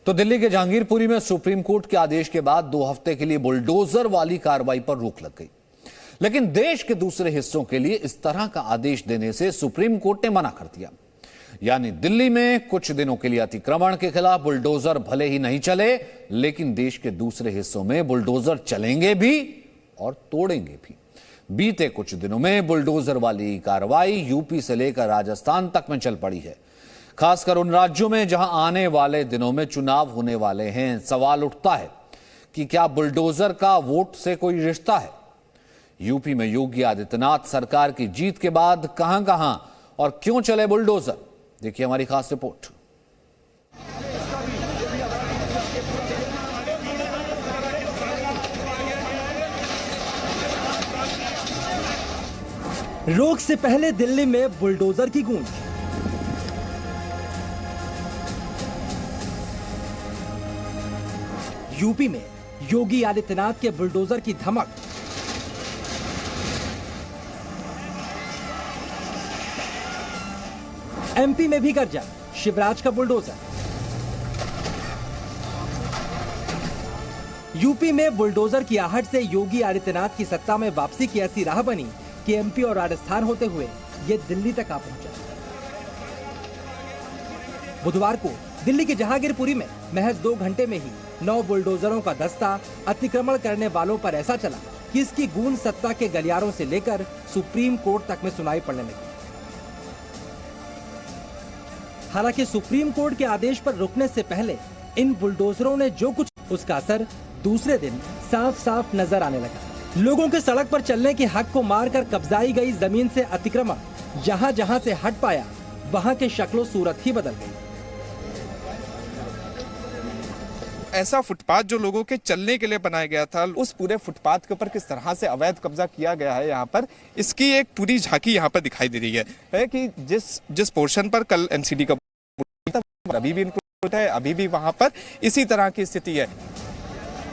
तो दिल्ली के जहांगीरपुरी में सुप्रीम कोर्ट के आदेश के बाद 2 हफ्ते के लिए बुलडोजर वाली कार्रवाई पर रोक लग गई। लेकिन देश के दूसरे हिस्सों के लिए इस तरह का आदेश देने से सुप्रीम कोर्ट ने मना कर दिया। यानी दिल्ली में कुछ दिनों के लिए अतिक्रमण के खिलाफ बुलडोजर भले ही नहीं चले, लेकिन देश के दूसरे हिस्सों में बुलडोजर चलेंगे भी और तोड़ेंगे भी। बीते कुछ दिनों में बुलडोजर वाली कार्रवाई यूपी से लेकर राजस्थान तक में चल पड़ी है, खासकर उन राज्यों में जहां आने वाले दिनों में चुनाव होने वाले हैं। सवाल उठता है कि क्या बुलडोजर का वोट से कोई रिश्ता है? यूपी में योगी आदित्यनाथ सरकार की जीत के बाद कहां कहां और क्यों चले बुलडोजर, देखिए हमारी खास रिपोर्ट। रोक से पहले दिल्ली में बुलडोजर की गूंज। यूपी में योगी आदित्यनाथ के बुलडोजर की धमक। एमपी में भी गर्जा शिवराज का बुलडोजर। यूपी में बुलडोजर की आहट से योगी आदित्यनाथ की सत्ता में वापसी की ऐसी राह बनी कि एमपी और राजस्थान होते हुए ये दिल्ली तक आ पहुंचा। बुधवार को दिल्ली के जहांगीरपुरी में महज 2 घंटे में ही 9 बुलडोजरों का दस्ता अतिक्रमण करने वालों पर ऐसा चला कि इसकी गूंज सत्ता के गलियारों से लेकर सुप्रीम कोर्ट तक में सुनाई पड़ने लगी। हालांकि सुप्रीम कोर्ट के आदेश पर रुकने से पहले इन बुलडोजरों ने जो कुछ, उसका असर दूसरे दिन साफ साफ नजर आने लगा। लोगों के सड़क पर चलने के हक को मारकर कब्जाई गई जमीन से अतिक्रमण जहां जहां से हट पाया, वहां के शक्लो सूरत ही बदल गई। ऐसा फुटपाथ जो लोगों के चलने के लिए बनाया गया था, उस पूरे फुटपाथ के ऊपर किस तरह से अवैध कब्जा किया गया है यहाँ पर, इसकी एक पूरी झांकी यहाँ पर दिखाई दे रही है कि जिस पोर्शन पर कल एमसीडी का अभी भी इनक्लूड है, अभी भी वहाँ पर इसी तरह की स्थिति है।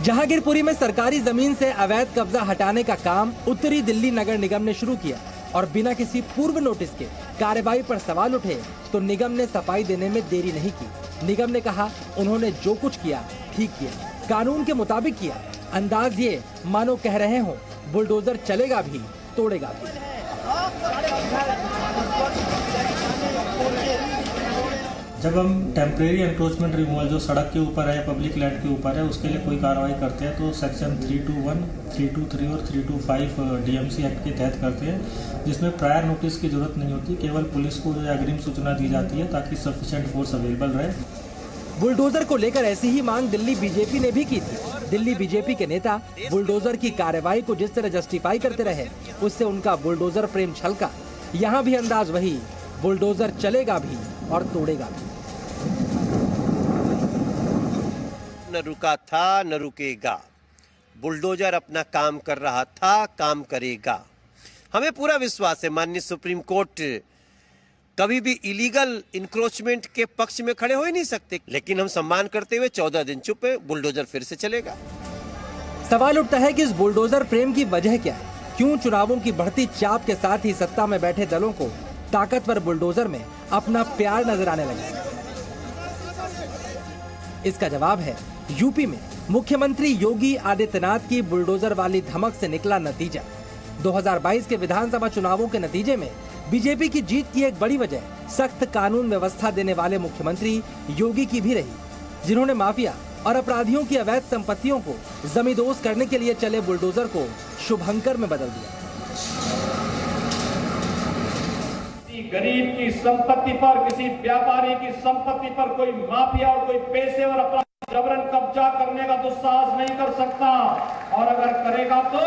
जहांगीरपुरी में सरकारी जमीन से अवैध कब्जा हटाने का काम उत्तरी दिल्ली नगर निगम ने शुरू किया और बिना किसी पूर्व नोटिस के कार्रवाई पर सवाल उठे तो निगम ने सफाई देने में देरी नहीं की। निगम ने कहा उन्होंने जो कुछ किया ठीक किया, कानून के मुताबिक किया। अंदाज ये मानो कह रहे हो बुलडोजर चलेगा भी तोड़ेगा भी। जब हम टेम्परेरी एनक्रोचमेंट रिमूवल जो सड़क के ऊपर है, पब्लिक लैंड के ऊपर है, उसके लिए कोई कार्रवाई करते हैं तो सेक्शन 321, 323 और 325 डीएमसी एक्ट के तहत करते हैं, जिसमें प्रायर नोटिस की जरूरत नहीं होती। केवल पुलिस को अग्रिम सूचना दी जाती है ताकि सफिशिएंट फोर्स अवेलेबल रहे। बुलडोजर को लेकर ऐसी ही मांग दिल्ली बीजेपी ने भी की थी। दिल्ली बीजेपी के नेता बुलडोजर की कार्रवाई को जिस तरह जस्टिफाई करते रहे, उससे उनका बुलडोजर प्रेम छलका। यहाँ भी अंदाज वही, बुलडोजर चलेगा भी और तोड़ेगा भी। न रुका था न रुकेगा, बुलडोजर अपना काम कर रहा था, काम करेगा। हमें पूरा विश्वास है माननीय सुप्रीम कोर्ट कभी भी इलीगल इंक्रोचमेंट के पक्ष में खड़े हो ही नहीं सकते, लेकिन हम सम्मान करते हुए 14 दिन चुप है, बुलडोजर फिर से चलेगा। सवाल उठता है कि इस बुलडोजर प्रेम की वजह क्या है? क्यों चुनावों की बढ़ती चाप के साथ ही सत्ता में बैठे दलों को ताकतवर बुलडोजर में अपना प्यार नजर आने लगा? इसका जवाब है यूपी में मुख्यमंत्री योगी आदित्यनाथ की बुलडोजर वाली धमक से निकला नतीजा। 2022 के विधानसभा चुनावों के नतीजे में बीजेपी की जीत की एक बड़ी वजह सख्त कानून व्यवस्था देने वाले मुख्यमंत्री योगी की भी रही, जिन्होंने माफिया और अपराधियों की अवैध संपत्तियों को जमींदोज करने के लिए चले बुलडोजर को शुभंकर में बदल दिया। गरीब की संपत्ति पर, किसी व्यापारी की संपत्ति पर कोई माफिया और कोई पेशेवर अपना जबरन कब्जा करने का दुस्साहस नहीं कर सकता, और अगर करेगा तो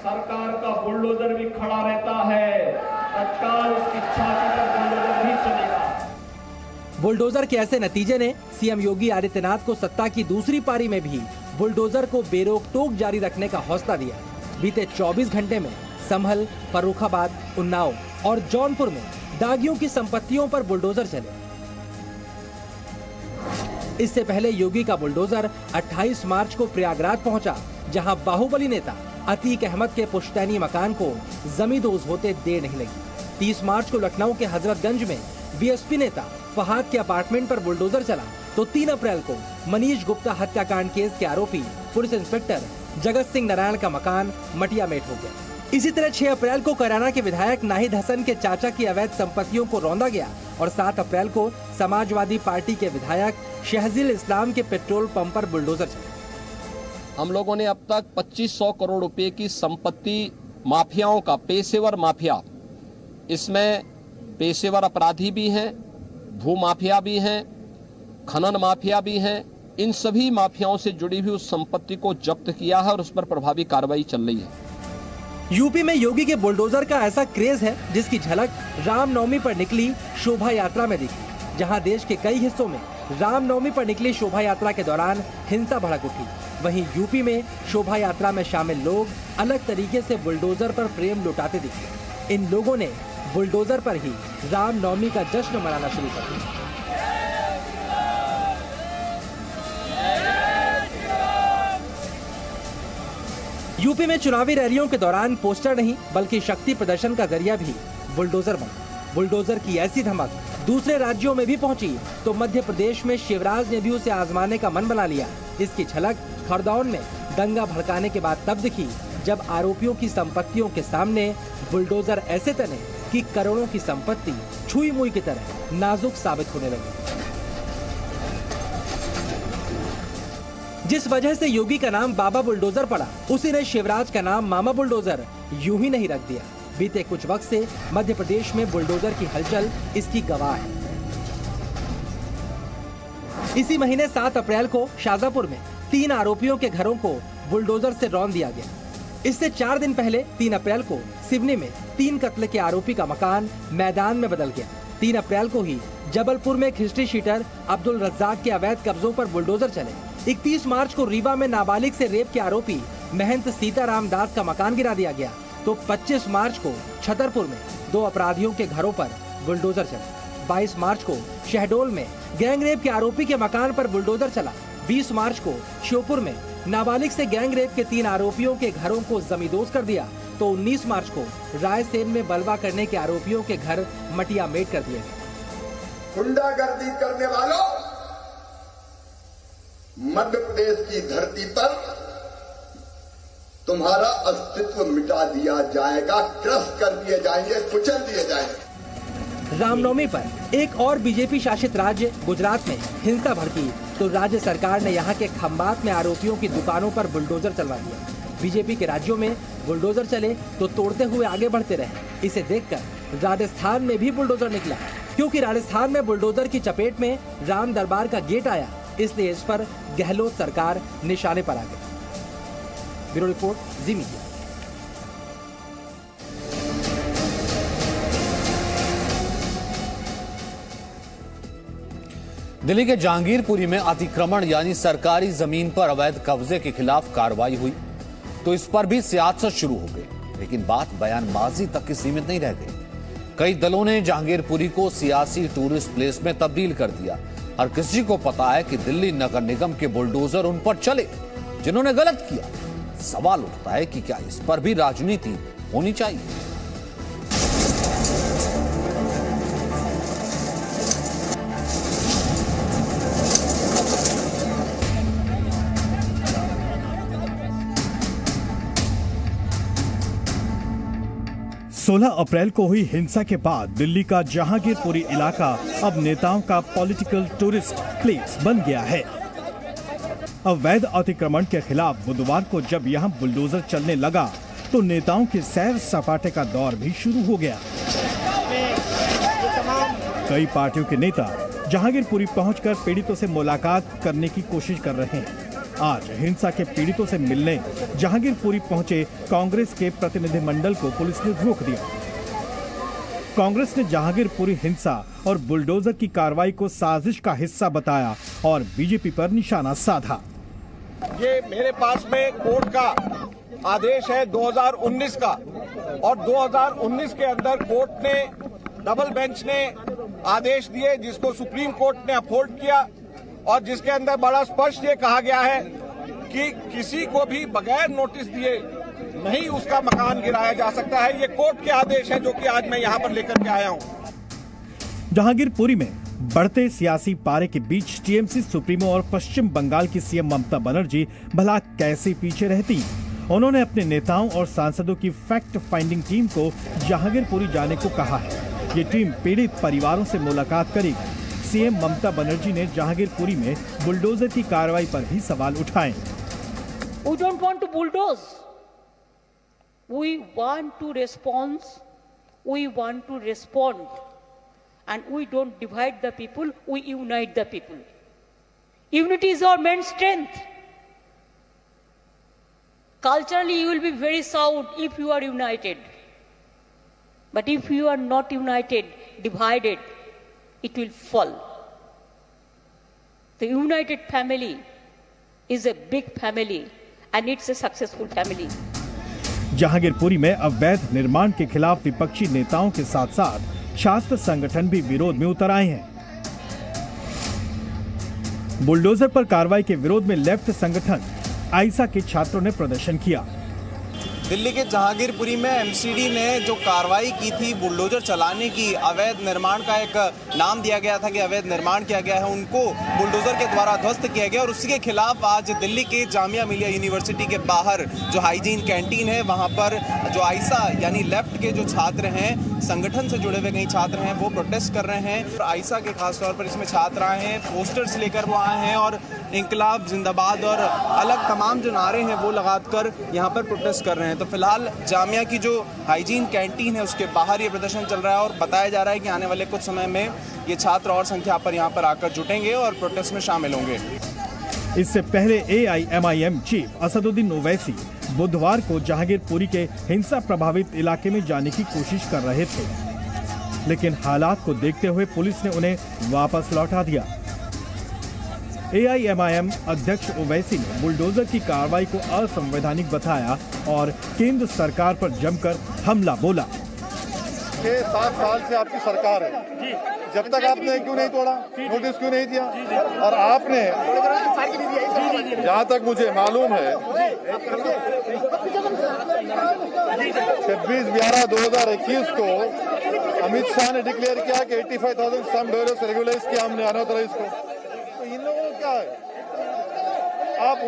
सरकार का बुलडोजर भी खड़ा रहता है। तत्काल उसकी छाती पर बुलडोजर नहीं चलेगा। बुलडोजर के ऐसे नतीजे ने सीएम योगी आदित्यनाथ को सत्ता की दूसरी पारी में भी बुलडोजर को बेरोक टोक जारी रखने का हौसला दिया। बीते 24 घंटे में संभल, फर्रुखाबाद, उन्नाव और जौनपुर में दागियों की संपत्तियों पर बुलडोजर चले। इससे पहले योगी का बुलडोजर 28 मार्च को प्रयागराज पहुंचा, जहां बाहुबली नेता अतीक अहमद के पुश्तैनी मकान को जमींदोज होते देर नहीं लगी। 30 मार्च को लखनऊ के हजरतगंज में बीएसपी नेता फहाद के अपार्टमेंट पर बुलडोजर चला, तो 3 अप्रैल को मनीष गुप्ता हत्याकांड केस के आरोपी पुलिस इंस्पेक्टर जगत सिंह नारायण का मकान मटियामेट हो गया। इसी तरह 6 अप्रैल को कैराना के विधायक नाहिद हसन के चाचा की अवैध संपत्तियों को रौंदा गया और 7 अप्रैल को समाजवादी पार्टी के विधायक शहजील इस्लाम के पेट्रोल पंप पर बुलडोजर चले। हम लोगों ने अब तक 2500 करोड़ रुपए की संपत्ति माफियाओं का, पेशेवर माफिया, इसमें पेशेवर अपराधी भी हैं, भू माफिया भी हैं, खनन माफिया भी हैं, इन सभी माफियाओं से जुड़ी हुई उस संपत्ति को जब्त किया है और उस पर प्रभावी कार्रवाई चल रही है। यूपी में योगी के बुलडोजर का ऐसा क्रेज है जिसकी झलक रामनवमी पर निकली शोभा यात्रा में दिखी, जहां देश के कई हिस्सों में रामनवमी पर निकली शोभा यात्रा के दौरान हिंसा भड़क उठी। वहीं यूपी में शोभा यात्रा में शामिल लोग अलग तरीके से बुलडोजर पर प्रेम लुटाते दिखे। इन लोगों ने बुलडोजर पर ही रामनवमी का जश्न मनाना शुरू कर दिया। यूपी में चुनावी रैलियों के दौरान पोस्टर नहीं बल्कि शक्ति प्रदर्शन का जरिया भी बुलडोजर बना। बुलडोजर की ऐसी धमक दूसरे राज्यों में भी पहुंची तो मध्य प्रदेश में शिवराज ने भी उसे आजमाने का मन बना लिया। इसकी झलक खरदौन में दंगा भड़काने के बाद तब दिखी जब आरोपियों की संपत्तियों के सामने बुलडोजर ऐसे तने कि करोड़ों की संपत्ति छुई मुई की तरह नाजुक साबित होने लगी। जिस वजह से योगी का नाम बाबा बुलडोजर पड़ा, उसी ने शिवराज का नाम मामा बुलडोजर यूं ही नहीं रख दिया। बीते कुछ वक्त से मध्य प्रदेश में बुलडोजर की हलचल इसकी गवाह है। इसी महीने 7 अप्रैल को शाजापुर में 3 आरोपियों के घरों को बुलडोजर से रौंद दिया गया। इससे 4 दिन पहले 3 अप्रैल को सिवनी में 3 कत्ल के आरोपी का मकान मैदान में बदल गया। 3 अप्रैल को ही जबलपुर में हिस्ट्री शीटर अब्दुल रज्जाक के अवैध कब्जों पर बुलडोजर चले। 31 मार्च को रीवा में नाबालिग से रेप के आरोपी महंत सीताराम दास का मकान गिरा दिया गया। तो 25 मार्च को छतरपुर में 2 अपराधियों के घरों पर बुलडोजर चला। 22 मार्च को शहडोल में गैंग रेप के आरोपी के मकान पर बुलडोजर चला। 20 मार्च को श्योपुर में नाबालिग से गैंग रेप के 3 आरोपियों के घरों को जमींदोज कर दिया। तो 19 मार्च को रायसेन में बलवा करने के आरोपियों के घर मटियामेट कर दिए गए। गुंडागर्दी करने वालों, मध्य प्रदेश की धरती पर तुम्हारा अस्तित्व मिटा दिया जाएगा, क्रश कर दिए जाएंगे, कुचल दिए जाएंगे। रामनवमी पर एक और बीजेपी शासित राज्य गुजरात में हिंसा भड़की तो राज्य सरकार ने यहां के खंबात में आरोपियों की दुकानों पर बुलडोजर चलवा दिया। बीजेपी के राज्यों में बुलडोजर चले तो तोड़ते हुए आगे बढ़ते रहे। इसे देखकर राजस्थान में भी बुलडोजर निकला, क्योंकि राजस्थान में बुलडोजर की चपेट में राम दरबार का गेट आया, इसलिए इस पर गहलोत सरकार निशाने पर आ गई। ब्यूरो रिपोर्ट, जी मीडिया। दिल्ली के जहांगीरपुरी में अतिक्रमण यानी सरकारी जमीन पर अवैध कब्जे के खिलाफ कार्रवाई हुई तो इस पर भी सियासत शुरू हो गई। लेकिन बात बयानबाजी तक की सीमित नहीं रह गई। कई दलों ने जहांगीरपुरी को सियासी टूरिस्ट प्लेस में तब्दील कर दिया। हर किसी को पता है कि दिल्ली नगर निगम के बुलडोजर उन पर चले जिन्होंने गलत किया। सवाल उठता है कि क्या इस पर भी राजनीति होनी चाहिए। सोलह अप्रैल को हुई हिंसा के बाद दिल्ली का जहांगीरपुरी इलाका अब नेताओं का पॉलिटिकल टूरिस्ट प्लेस बन गया है। अवैध अतिक्रमण के खिलाफ बुधवार को जब यहां बुलडोजर चलने लगा तो नेताओं के सैर सपाटे का दौर भी शुरू हो गया। कई पार्टियों के नेता जहांगीरपुरी पहुंचकर पीड़ितों से मुलाकात करने की कोशिश कर रहे हैं। आज हिंसा के पीड़ितों से मिलने जहांगीरपुरी पहुंचे कांग्रेस के प्रतिनिधिमंडल को पुलिस ने रोक दिया। कांग्रेस ने जहांगीरपुरी हिंसा और बुलडोजर की कार्रवाई को साजिश का हिस्सा बताया और बीजेपी पर निशाना साधा। ये मेरे पास में कोर्ट का आदेश है 2019 का, और 2019 के अंदर कोर्ट ने, डबल बेंच ने आदेश दिए जिसको सुप्रीम कोर्ट ने अपहोल्ड किया, और जिसके अंदर बड़ा स्पष्ट ये कहा गया है कि किसी को भी बगैर नोटिस दिए नहीं उसका मकान गिराया जा सकता है। ये कोर्ट के आदेश है जो कि आज मैं यहाँ पर लेकर के आया हूँ। जहांगीरपुरी में बढ़ते सियासी पारे के बीच टीएमसी सुप्रीमो और पश्चिम बंगाल की सीएम ममता बनर्जी भला कैसे पीछे रहती। उन्होंने अपने नेताओं और सांसदों की फैक्ट फाइंडिंग टीम को जहांगीरपुरी जाने को कहा है। ये टीम पीड़ित परिवारों से मुलाकात करेगी। सीएम ममता बनर्जी ने जहांगीरपुरी में बुलडोजर की कार्रवाई पर भी सवाल उठाए। We don't want to bulldoze. We want to respond. We want to respond. And we don't divide the people, we unite the people. Unity is our main strength. Culturally, you will be very sound if you are united. But if you are not united, divided, it will fall. The united family is a big family and it's a successful family. Jahangirpuri में अवैध निर्माण के खिलाफ विपक्षी नेताओं के साथ साथ छात्र संगठन भी विरोध में उतर आए हैं। बुलडोजर पर कार्रवाई के विरोध में लेफ्ट संगठन आईसा के छात्रों ने प्रदर्शन किया। दिल्ली के जहांगीरपुरी में एमसीडी ने जो कार्रवाई की थी बुलडोजर चलाने की, अवैध निर्माण का एक नाम दिया गया था कि अवैध निर्माण किया गया है, उनको बुलडोजर के द्वारा ध्वस्त किया गया और उसी के खिलाफ आज दिल्ली के जामिया मिलिया यूनिवर्सिटी के बाहर जो हाइजीन कैंटीन है वहां पर जो आईसा यानी लेफ्ट के जो छात्र हैं, संगठन से जुड़े हुए कई छात्र हैं, वो प्रोटेस्ट कर रहे हैं। आईसा के खासतौर पर इसमें छात्र आए हैं, पोस्टर्स लेकर वो आए हैं और इंकलाब जिंदाबाद और अलग तमाम जो नारे हैं वो लगाकर यहाँ पर प्रोटेस्ट कर रहे हैं। तो फिलहाल जामिया की जो हाइजीन कैंटीन है उसके बाहर ये प्रदर्शन चल रहा है और बताया जा रहा है कि आने वाले कुछ समय में ये छात्र और संख्या पर यहाँ पर आकर जुटेंगे और प्रोटेस्ट में शामिल होंगे। इससे पहले AIMIM चीफ असदुद्दीन ओवैसी बुधवार को जहांगीरपुरी के हिंसा प्रभावित इलाके में जाने की कोशिश कर रहे थे, लेकिन हालात को देखते हुए पुलिस ने उन्हें वापस लौटा दिया। AIMIM अध्यक्ष ओवैसी ने बुलडोजर की कार्रवाई को असंवैधानिक बताया और केंद्र सरकार पर जमकर हमला बोला। 7 साल से आपकी सरकार है, जब तक आपने क्यों नहीं तोड़ा, नोटिस क्यों नहीं दिया? और आपने, जहाँ तक मुझे मालूम है, 26/11/2021 को अमित शाह ने डिक्लेयर किया कि 85,000 सम डॉलर्स रेगुलाइज किया हमने अनऑथराइज को। तो इन लोगों को क्या है, आप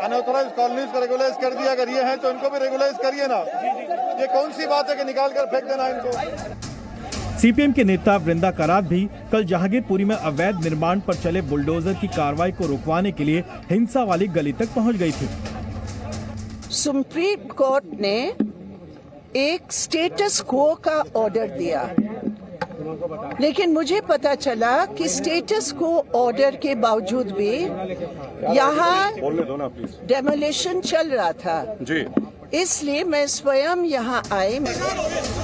अनऑथराइज कॉलोनीज को रेगुलाइज कर दिया, अगर ये है तो इनको भी रेगुलाइज करिए ना। ये कौन सी बात है कि निकाल कर फेंक देना इनको। सीपीएम के नेता वृंदा करात भी कल जहांगीरपुरी में अवैध निर्माण पर चले बुलडोजर की कार्रवाई को रुकवाने के लिए हिंसा वाली गली तक पहुंच गई थी। सुप्रीम कोर्ट ने एक स्टेटस क्वो का ऑर्डर दिया, लेकिन मुझे पता चला कि स्टेटस क्वो ऑर्डर के बावजूद भी यहाँ डेमोलिशन चल रहा था जी। इसलिए मैं स्वयं यहाँ आई।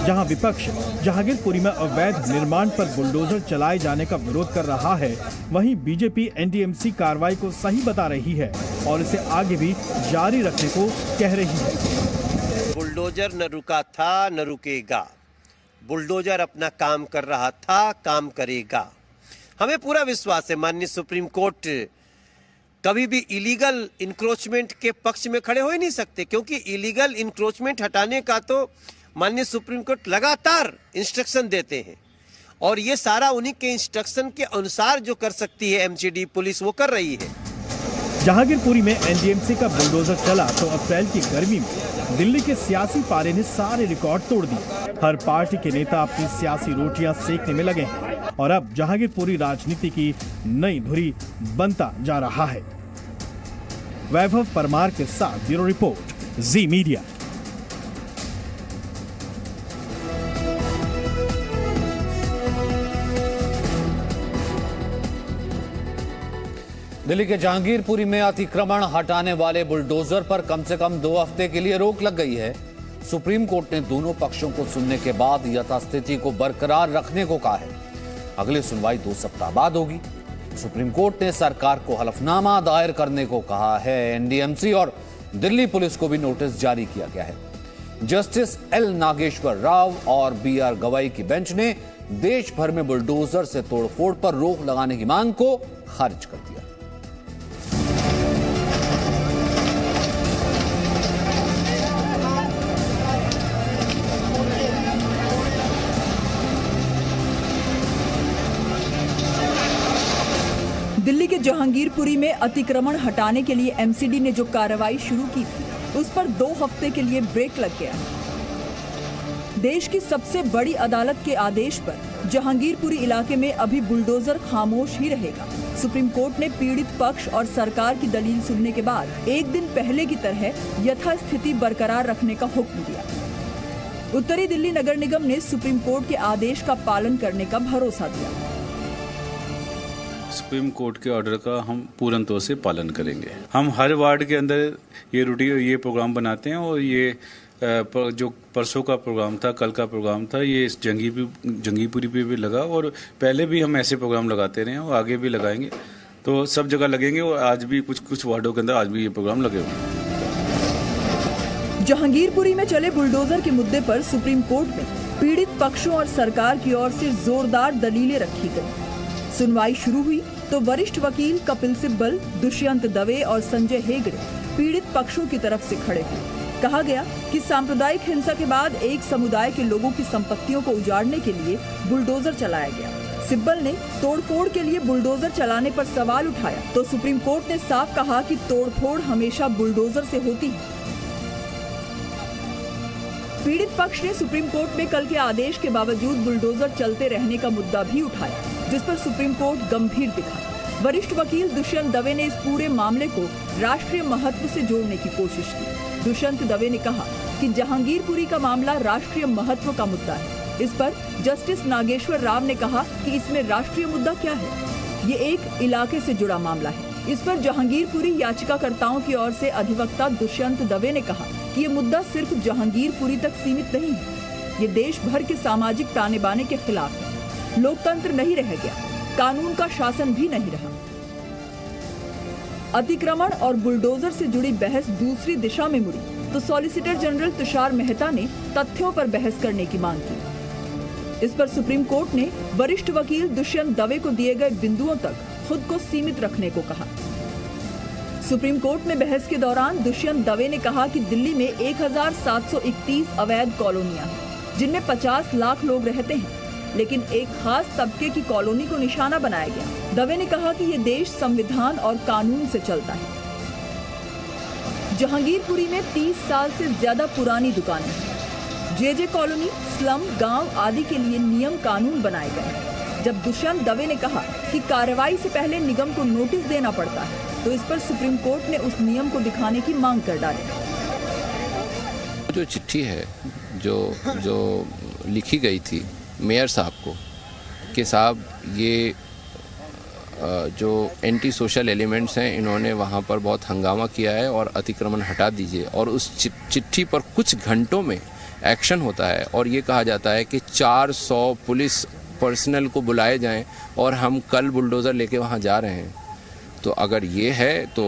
जहाँ विपक्ष जहांगीरपुरी में अवैध निर्माण पर बुलडोजर चलाए जाने का विरोध कर रहा है, वहीं बीजेपी एनडीएमसी कार्रवाई को सही बता रही है और इसे आगे भी जारी रखने को कह रही है। बुलडोजर न रुका था न रुकेगा, बुलडोजर अपना काम कर रहा था, काम करेगा। हमें पूरा विश्वास है माननीय सुप्रीम कोर्ट कभी भी इलीगल इंक्रोचमेंट के पक्ष में खड़े हो ही नहीं सकते, क्योंकि इलीगल इंक्रोचमेंट हटाने का तो माननीय सुप्रीम कोर्ट लगातार इंस्ट्रक्शन देते हैं और ये सारा उन्हीं के इंस्ट्रक्शन के अनुसार जो कर सकती है एमसीडी पुलिस वो कर रही है। जहांगीरपुरी में एनडीएमसी का बुलडोजर चला तो अप्रैल की गर्मी में दिल्ली के सियासी पारे ने सारे रिकॉर्ड तोड़ दिए। हर पार्टी के नेता अपनी सियासी रोटियां सेकने में लगे हैं और अब जहांगीरपुरी राजनीति की नई धुरी बनता जा रहा है। वैभव परमार के साथ ब्यूरो रिपोर्ट, जी मीडिया। दिल्ली के जहांगीरपुरी में अतिक्रमण हटाने वाले बुलडोजर पर कम से कम 2 हफ्ते के लिए रोक लग गई है। सुप्रीम कोर्ट ने दोनों पक्षों को सुनने के बाद यथास्थिति को बरकरार रखने को कहा है। अगली सुनवाई 2 सप्ताह बाद होगी। सुप्रीम कोर्ट ने सरकार को हलफनामा दायर करने को कहा है। एनडीएमसी और दिल्ली पुलिस को भी नोटिस जारी किया गया है। जस्टिस एल नागेश्वर राव और BR गवाई की बेंच ने देश भर में बुलडोजर से तोड़फोड़ पर रोक लगाने की मांग को खारिज कर दिया। दिल्ली के जहांगीरपुरी में अतिक्रमण हटाने के लिए एमसीडी ने जो कार्रवाई शुरू की थी, उस पर 2 हफ्ते के लिए ब्रेक लग गया। देश की सबसे बड़ी अदालत के आदेश पर जहांगीरपुरी इलाके में अभी बुलडोजर खामोश ही रहेगा। सुप्रीम कोर्ट ने पीड़ित पक्ष और सरकार की दलील सुनने के बाद एक दिन पहले की तरह यथास्थिति बरकरार रखने का हुक्म दिया। उत्तरी दिल्ली नगर निगम ने सुप्रीम कोर्ट के आदेश का पालन करने का भरोसा दिया। सुप्रीम कोर्ट के ऑर्डर का हम पूर्ण तौर से पालन करेंगे। हम हर वार्ड के अंदर ये प्रोग्राम बनाते हैं और ये जो परसों का प्रोग्राम था, कल का प्रोग्राम था, ये इस जंगीपुरी पे भी लगा और पहले भी हम ऐसे प्रोग्राम लगाते रहे हैं और आगे भी लगाएंगे। तो सब जगह लगेंगे और आज भी कुछ वार्डों के अंदर आज भी ये प्रोग्राम लगे हुए हैं। जहांगीरपुरी में चले बुलडोजर के मुद्दे पर सुप्रीम कोर्ट में पीड़ित पक्षों और सरकार की ओर से जोरदार दलीलें रखी गई। सुनवाई शुरू हुई तो वरिष्ठ वकील कपिल सिब्बल, दुष्यंत दवे और संजय हेगड़े पीड़ित पक्षों की तरफ से खड़े हुए। कहा गया कि सांप्रदायिक हिंसा के बाद एक समुदाय के लोगों की संपत्तियों को उजाड़ने के लिए बुलडोजर चलाया गया। सिब्बल ने तोड़फोड़ के लिए बुलडोजर चलाने पर सवाल उठाया तो सुप्रीम कोर्ट ने साफ कहा कि तोड़फोड़ हमेशा बुलडोजर से होती है। पीड़ित पक्ष ने सुप्रीम कोर्ट में कल के आदेश के बावजूद बुलडोजर चलते रहने का मुद्दा भी उठाया, जिस पर सुप्रीम कोर्ट गंभीर दिखा। वरिष्ठ वकील दुष्यंत दवे ने इस पूरे मामले को राष्ट्रीय महत्व से जोड़ने की कोशिश की। दुष्यंत दवे ने कहा कि जहांगीरपुरी का मामला राष्ट्रीय महत्व का मुद्दा है। इस पर जस्टिस नागेश्वर राव ने कहा कि इसमें राष्ट्रीय मुद्दा क्या है, ये एक इलाके से जुड़ा मामला है। इस पर जहांगीरपुरी याचिकाकर्ताओं की ओर से अधिवक्ता दुष्यंत दवे ने कहा कि ये मुद्दा सिर्फ जहांगीरपुरी तक सीमित नहीं है, ये देश भर के सामाजिक ताने बाने के खिलाफ है। लोकतंत्र नहीं रह गया, कानून का शासन भी नहीं रहा। अतिक्रमण और बुलडोजर से जुड़ी बहस दूसरी दिशा में मुड़ी तो सॉलिसिटर जनरल तुषार मेहता ने तथ्यों पर बहस करने की मांग की। इस पर सुप्रीम कोर्ट ने वरिष्ठ वकील दुष्यंत दवे को दिए गए बिंदुओं तक खुद को सीमित रखने को कहा। सुप्रीम कोर्ट में बहस के दौरान दुष्यंत दवे ने कहा कि दिल्ली में 1731 अवैध कॉलोनियां हैं, जिनमें 50 लाख लोग रहते हैं, लेकिन एक खास तबके की कॉलोनी को निशाना बनाया गया। दवे ने कहा कि ये देश संविधान और कानून से चलता है। जहांगीरपुरी में 30 साल से ज्यादा पुरानी दुकानें हैं। जे कॉलोनी, स्लम, गांव आदि के लिए नियम कानून बनाए गए। जब दुष्यंत दवे ने कहा कि कार्रवाई से पहले निगम को नोटिस देना पड़ता है, तो इस पर सुप्रीम कोर्ट ने उस नियम को दिखाने की मांग कर डाली। जो चिट्ठी है जो लिखी गई थी मेयर साहब को कि साहब ये जो एंटी सोशल एलिमेंट्स हैं, इन्होंने वहाँ पर बहुत हंगामा किया है और अतिक्रमण हटा दीजिए, और उस चिट्ठी पर कुछ घंटों में एक्शन होता है और ये कहा जाता है कि 400 पुलिस पर्सनल को बुलाए जाएं और हम कल बुलडोज़र लेके वहाँ जा रहे हैं। तो अगर ये है तो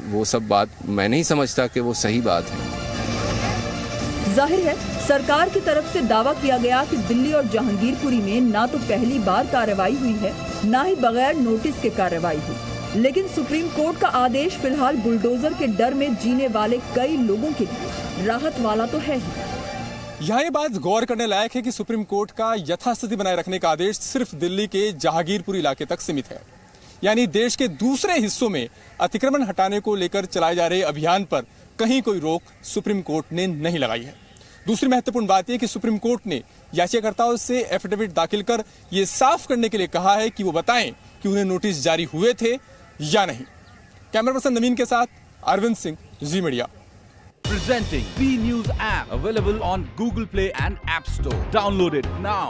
वो सब बात मैं नहीं समझता कि वो सही बात है। जाहिर है सरकार की तरफ से दावा किया गया कि दिल्ली और जहांगीरपुरी में ना तो पहली बार कार्रवाई हुई है, ना ही बगैर नोटिस के कार्रवाई हुई। लेकिन सुप्रीम कोर्ट का आदेश फिलहाल बुलडोजर के डर में जीने वाले कई लोगों के लिए राहत वाला तो है ही। यहाँ ये बात गौर करने लायक है कि सुप्रीम कोर्ट का यथास्थिति बनाए रखने का आदेश सिर्फ दिल्ली के जहांगीरपुरी इलाके तक सीमित है, यानी देश के दूसरे हिस्सों में अतिक्रमण हटाने को लेकर चलाए जा रहे अभियान पर कहीं कोई रोक सुप्रीम कोर्ट ने नहीं लगाई है। दूसरी महत्वपूर्ण बात यह कि सुप्रीम कोर्ट ने याचिकाकर्ताओं से एफिडेविट दाखिल कर ये साफ करने के लिए कहा है कि वो बताएं कि उन्हें नोटिस जारी हुए थे या नहीं। कैमरा पर्सन नवीन के साथ अरविंद सिंह, जी media. Presenting B News app, available on Google Play and App Store. Download it now.